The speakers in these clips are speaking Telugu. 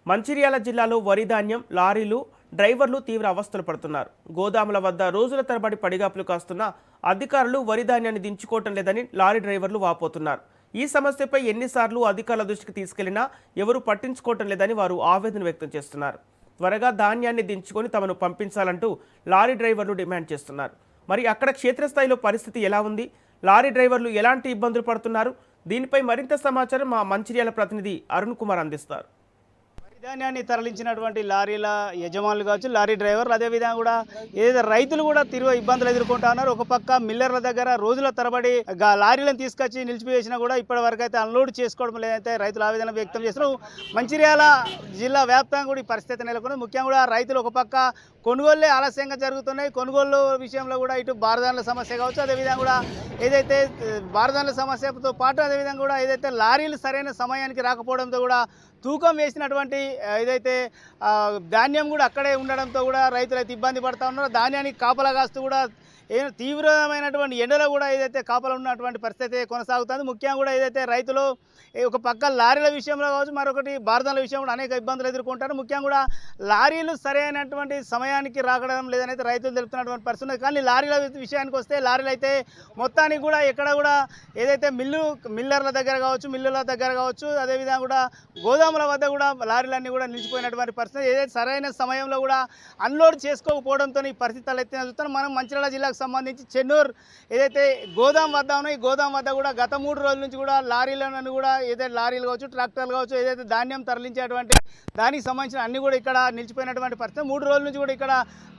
మంచిర్యాల జిల్లాలో వరి ధాన్యం లారీలు డ్రైవర్లు తీవ్ర అవస్థలు పడుతున్నారు. గోదాముల వద్ద రోజుల తరబడి పడిగాపులు కాస్తున్న అధికారులు వరి ధాన్యాన్ని దించుకోవటం లేదని లారీ డ్రైవర్లు వాపోతున్నారు. ఈ సమస్యపై ఎన్నిసార్లు అధికారుల దృష్టికి తీసుకెళ్లినా ఎవరూ పట్టించుకోవటం లేదని వారు ఆవేదన వ్యక్తం చేస్తున్నారు. త్వరగా ధాన్యాన్ని దించుకొని తమను పంపించాలంటూ లారీ డ్రైవర్లు డిమాండ్ చేస్తున్నారు. మరి అక్కడ క్షేత్రస్థాయిలో పరిస్థితి ఎలా ఉంది? లారీ డ్రైవర్లు ఎలాంటి ఇబ్బందులు పడుతున్నారు? దీనిపై మరింత సమాచారం మా మంచిర్యాల ప్రతినిధి అరుణ్ కుమార్ అందిస్తారు. ధాన్యాన్ని తరలించినటువంటి లారీల యజమానులు కావచ్చు, లారీ డ్రైవర్లు, అదేవిధంగా కూడా ఏదైతే రైతులు కూడా తీవ్ర ఇబ్బందులు ఎదుర్కొంటా ఉన్నారు. ఒక పక్క మిల్లర్ల దగ్గర రోజుల తరబడి లారీలను తీసుకొచ్చి నిలిపివేసినా కూడా ఇప్పటి వరకు అయితే అన్లోడ్ చేసుకోవడం లేదైతే రైతులు ఆవేదన వ్యక్తం చేస్తున్నారు. మంచిర్యాల జిల్లా వ్యాప్తంగా కూడా ఈ పరిస్థితి నెలకొంది. ముఖ్యంగా కూడా రైతులు ఒక పక్క కొనుగోళ్లే ఆలస్యంగా జరుగుతున్నాయి. కొనుగోలు విషయంలో కూడా ఇటు బారదానుల సమస్య కావచ్చు, అదేవిధంగా కూడా ఏదైతే బారదానుల సమస్యతో పాటు అదేవిధంగా కూడా ఏదైతే లారీలు సరైన సమయానికి రాకపోవడంతో కూడా తూకం వేసినటువంటి ఏదైతే ధాన్యం కూడా అక్కడే ఉండడంతో కూడా రైతులు అయితే ఇబ్బంది పడుతూ ఉన్నారు. ధాన్యానికి కాపలా కాస్తూ కూడా తీవ్రమైనటువంటి ఎండలో కూడా ఏదైతే కాపలా ఉన్నటువంటి పరిస్థితి కొనసాగుతుంది. ముఖ్యంగా కూడా ఏదైతే రైతులు ఒక పక్క లారీల విషయంలో కావచ్చు, మరొకటి బారదాల విషయంలో కూడా అనేక ఇబ్బందులు ఎదుర్కొంటారు. ముఖ్యంగా కూడా లారీలు సరైనటువంటి సమయానికి రాకడం లేదని అయితే రైతులు తెలుపుతున్నటువంటి పరిస్థితి. కానీ లారీల విషయానికి వస్తే లారీలు అయితే మొత్తానికి కూడా ఎక్కడ కూడా ఏదైతే మిల్లర్ల దగ్గర కావచ్చు, అదేవిధంగా కూడా గోదాముల వద్ద కూడా లారీలన్నీ కూడా నిలిచిపోయినటువంటి పరిస్థితి. ఏదైతే సరైన సమయంలో కూడా అన్లోడ్ చేసుకోకపోవడంతో ఈ పరిస్థితులు అయితే చూస్తాం. మనం మంచిర్యాల జిల్లాకు సంబంధించి చెన్నూరు ఏదైతే గోదాం వద్ద ఉన్నాయో ఈ గోదాం వద్ద కూడా గత 3 రోజుల నుంచి కూడా లారీలను కూడా ఏదైతే లారీలు కావచ్చు, ట్రాక్టర్లు కావచ్చు, ఏదైతే ధాన్యం తరలించేటువంటి దానికి సంబంధించిన అన్ని కూడా ఇక్కడ నిలిచిపోయినటువంటి పరిస్థితి. 3 రోజుల నుంచి కూడా ఇక్కడ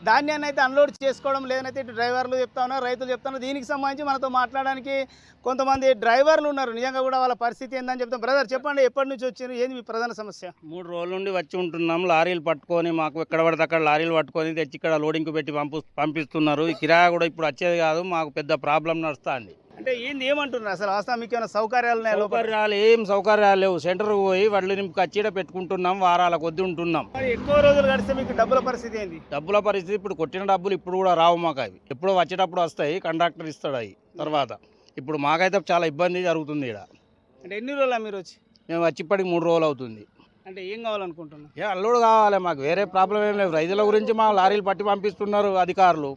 ధాన్యాన్ని అయితే అన్లోడ్ చేసుకోవడం లేదనైతే ఇటు డ్రైవర్లు చెప్తా ఉన్నారు, రైతులు చెప్తున్నారు. దీనికి సంబంధించి మనతో మాట్లాడడానికి కొంతమంది డ్రైవర్లు ఉన్నారు. నిజంగా కూడా వాళ్ళ పరిస్థితి ఏందని చెప్తాం. బ్రదర్ చెప్పండి, ఎప్పటి నుంచి వచ్చారు, ఏంది మీ ప్రధాన సమస్య? 3 రోజుల నుండి వచ్చి ఉంటున్నాం. లారీలు పట్టుకొని మాకు ఎక్కడ పడితే అక్కడ లారీలు పట్టుకొని తెచ్చి ఇక్కడ లోడింగ్కి పెట్టి పంపిస్తున్నారు. ఈ కిరాయి కూడా ఇప్పుడు వచ్చేది కాదు, మాకు పెద్ద ప్రాబ్లం నడుస్తుంది. అంటే ఏమంటున్నారు అసలు? అసలు మీకు ఏమైనా సౌకర్యాలు ఏం సౌకర్యాలు లేవు. సెంటర్కి పోయి వడ్లు నింపుకు వచ్చి పెట్టుకుంటున్నాం, వారాల కొద్ది ఉంటున్నాం. ఎక్కువ రోజులు గడిస్తే మీకు డబ్బుల పరిస్థితి ఏంది? డబ్బుల పరిస్థితి ఇప్పుడు కొట్టిన డబ్బులు ఇప్పుడు కూడా రావు మాకు. అవి ఎప్పుడో వచ్చేటప్పుడు వస్తాయి, కండక్టర్ ఇస్తాడు అవి తర్వాత. ఇప్పుడు మాకైతే చాలా ఇబ్బంది జరుగుతుంది ఇక్కడ. అంటే ఎన్ని రోజులు మీరు వచ్చి? మేము వచ్చి ఇప్పటికి 3 రోజులు అవుతుంది. అంటే ఏం కావాలనుకుంటున్నాం? అల్లుడు కావాలి మాకు, వేరే ప్రాబ్లం ఏం లేదు. రైతుల గురించి మా లారీలు పట్టి పంపిస్తున్నారు అధికారులు,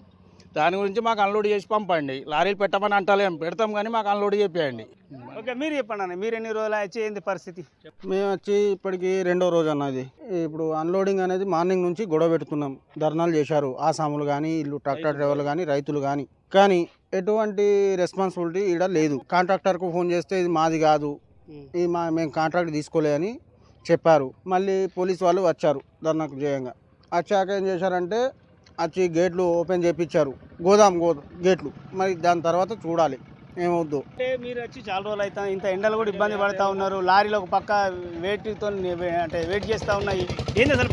దాని గురించి మాకు అన్లోడ్ చేసి పంపండి. లారీలు పెట్టమని అంటలేం, పెడతాం కానీ మాకు అన్లోడ్ చేయండి. ఓకే, మీరు చెప్పండి అన్న, మీరు ఎన్ని రోజులు వచ్చి ఏంది పరిస్థితి? మేము వచ్చి ఇప్పటికి 2వ రోజు అన్నది. ఇప్పుడు అన్లోడింగ్ అనేది మార్నింగ్ నుంచి గొడవ పెడుతున్నాం. ధర్నాలు చేశారు ఆసాములు కానీ, ఇల్లు ట్రాక్టర్ డ్రైవర్లు కానీ, రైతులు కానీ ఎటువంటి రెస్పాన్సిబిలిటీ ఇక్కడ లేదు. కాంట్రాక్టర్కు ఫోన్ చేస్తే ఇది మాది కాదు, ఇది మేము కాంట్రాక్ట్ తీసుకోలేదని చెప్పారు. మళ్ళీ పోలీస్ వాళ్ళు వచ్చారు ధర్నాకు చేయంగా. వచ్చాక ఏం చేశారంటే వచ్చి గేట్లు ఓపెన్ చేయించారు, గోదాం గేట్లు. మరి దాని తర్వాత చూడాలి ఏమవుద్దు. అంటే మీరు వచ్చి చాలా రోజులు అవుతా, ఇంత ఎండలు కూడా ఇబ్బంది పడుతూ ఉన్నారు. లారీలు ఒక పక్క వెయిట్ చేస్తూ ఉన్నాయి. ఏంది అసలు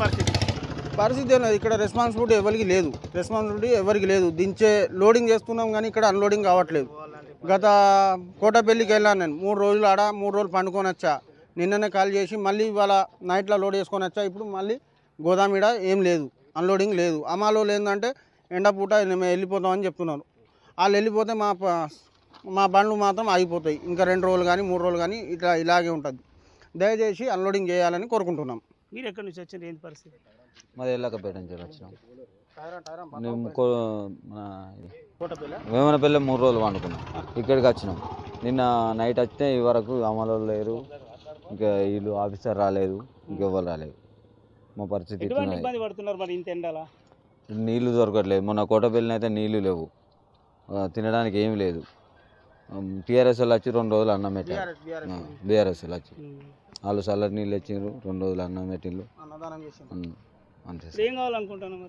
పరిస్థితి ఉన్నది ఇక్కడ. రెస్పాన్సిబిలిటీ ఎవరికి లేదు. దించే లోడింగ్ చేస్తున్నాం కానీ ఇక్కడ అన్లోడింగ్ కావట్లేదు. గత కోటపల్లికి వెళ్ళాను నేను, 3 రోజులు ఆడ 3 రోజులు పండుకొని వచ్చా. నిన్ననే కాల్ చేసి మళ్ళీ ఇవాళ నైట్లో లోడ్ చేసుకొని వచ్చా. ఇప్పుడు మళ్ళీ గోదామిడ ఏం లేదు, అన్లోడింగ్ లేదు. అమాలో లేదంటే ఎండపూట మేము వెళ్ళిపోతామని చెప్తున్నారు. వాళ్ళు వెళ్ళిపోతే మా బండ్లు మాత్రం ఆగిపోతాయి. ఇంకా 2 రోజులు కానీ 3 రోజులు కానీ ఇలాగే ఉంటుంది. దయచేసి అన్లోడింగ్ చేయాలని కోరుకుంటున్నాం. మీరు ఎక్కడి నుంచి వచ్చారు, ఏంటి పరిస్థితి? మాది ఎల్లకపేట నుంచి వచ్చినాం. వేమనపల్లి 3 రోజులు వండుకున్నాం, ఇక్కడికి వచ్చినాం. నిన్న నైట్ వస్తే ఈ వరకు అమలు లేరు, ఇంకా వీళ్ళు ఆఫీసర్ రాలేదు, ఇంకెవ్వరు రాలేదు. మా పరిస్థితి నీళ్లు దొరకట్లేదు. మొన్న కోటపల్లిని అయితే నీళ్లు లేవు, తినడానికి ఏమి లేదు. టీఆర్ఎస్ వాళ్ళు వచ్చి 2 రోజులు అన్నం పెట్టారు. బీఆర్ఎస్ వాళ్ళు వచ్చి వాళ్ళు చల్లటి నీళ్ళు ఇచ్చారు, 2 రోజులు అన్నం పెట్టిండ్రు. అంతే. ఏం కావాలనుకుంటున్నాను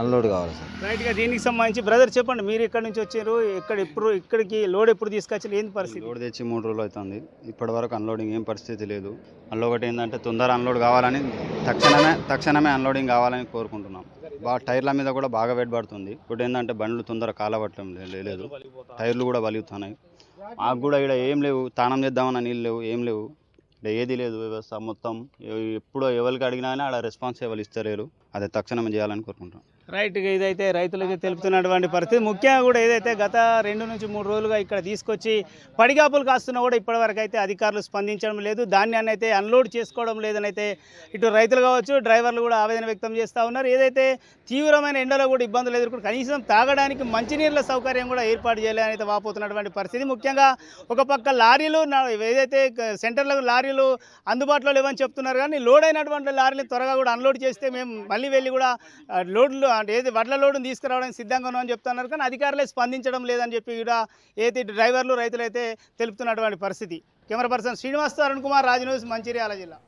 అన్లోడ్ కావాలి సార్. రైట్గా దీనికి సంబంధించి బ్రదర్ చెప్పండి, మీరు ఎక్కడి నుంచి వచ్చారు, ఇక్కడికి లోడ్ ఎప్పుడు తీసుకొచ్చారు, ఏంటి పరిస్థితి? లోడ్ తెచ్చి 3 రోజులు అవుతుంది. ఇప్పటి వరకు అన్లోడింగ్ ఏం పరిస్థితి లేదు. మళ్ళీ ఒకటి ఏంటంటే తొందర అన్లోడ్ కావాలని తక్షణమే అన్లోడింగ్ కావాలని కోరుకుంటున్నాం. టైర్ల మీద కూడా బాగా వెయిట్ పడుతుంది. ఇప్పుడు ఏంటంటే బండ్లు తొందర కాలబట్టడం లేదు, టైర్లు కూడా వలుగుతున్నాయి. మాకు కూడా ఇక్కడ ఏం లేవు, తానం చేద్దామన్న నీళ్ళు లేవు, ఏం లేవు. ఏది లేదు వ్యవస్థ మొత్తం. ఎప్పుడో ఎవరికి అడిగినా ఆడ రెస్పాన్స్ ఎవరు ఇస్తలేరు. అదే తక్షణమే చేయాలని కోరుకుంటాం. రైట్ ఇదైతే రైతులకి తెలుపుతున్నటువంటి పరిస్థితి. ముఖ్యంగా కూడా ఏదైతే గత 2 నుంచి 3 రోజులుగా ఇక్కడ తీసుకొచ్చి పడిగాపులు కాస్తున్నా కూడా ఇప్పటివరకు అయితే అధికారులు స్పందించడం లేదు, ధాన్యాన్ని అయితే అన్లోడ్ చేసుకోవడం లేదని అయితే ఇటు రైతులు కావచ్చు డ్రైవర్లు కూడా ఆవేదన వ్యక్తం చేస్తూ ఉన్నారు. ఏదైతే తీవ్రమైన ఎండలో కూడా ఇబ్బందులు ఎదుర్కొంటూ కనీసం తాగడానికి మంచినీళ్ళ సౌకర్యం కూడా ఏర్పాటు చేయాలని అయితే వాపోతున్నటువంటి పరిస్థితి. ముఖ్యంగా ఒక పక్క లారీలు ఏదైతే సెంటర్లకు లారీలు అందుబాటులో లేవని చెప్తున్నారు, కానీ లోడ్ అయినటువంటి లారీని త్వరగా కూడా అన్లోడ్ చేస్తే మేము మళ్ళీ వెళ్ళి కూడా లోడ్లు అంటే ఏది వడ్ల లోడును తీసుకురావడానికి సిద్ధంగా ఉన్నామని చెప్తున్నారు, కానీ అధికారులే స్పందించడం లేదని చెప్పి కూడా ఏదైతే డ్రైవర్లు రైతులు అయితే తెలుపుతున్నటువంటి పరిస్థితి. కెమెరా పర్సన్ శ్రీనివాస్తో అరుణ్ కుమార్, రాజ్ న్యూస్, మంచిర్యాల జిల్లా.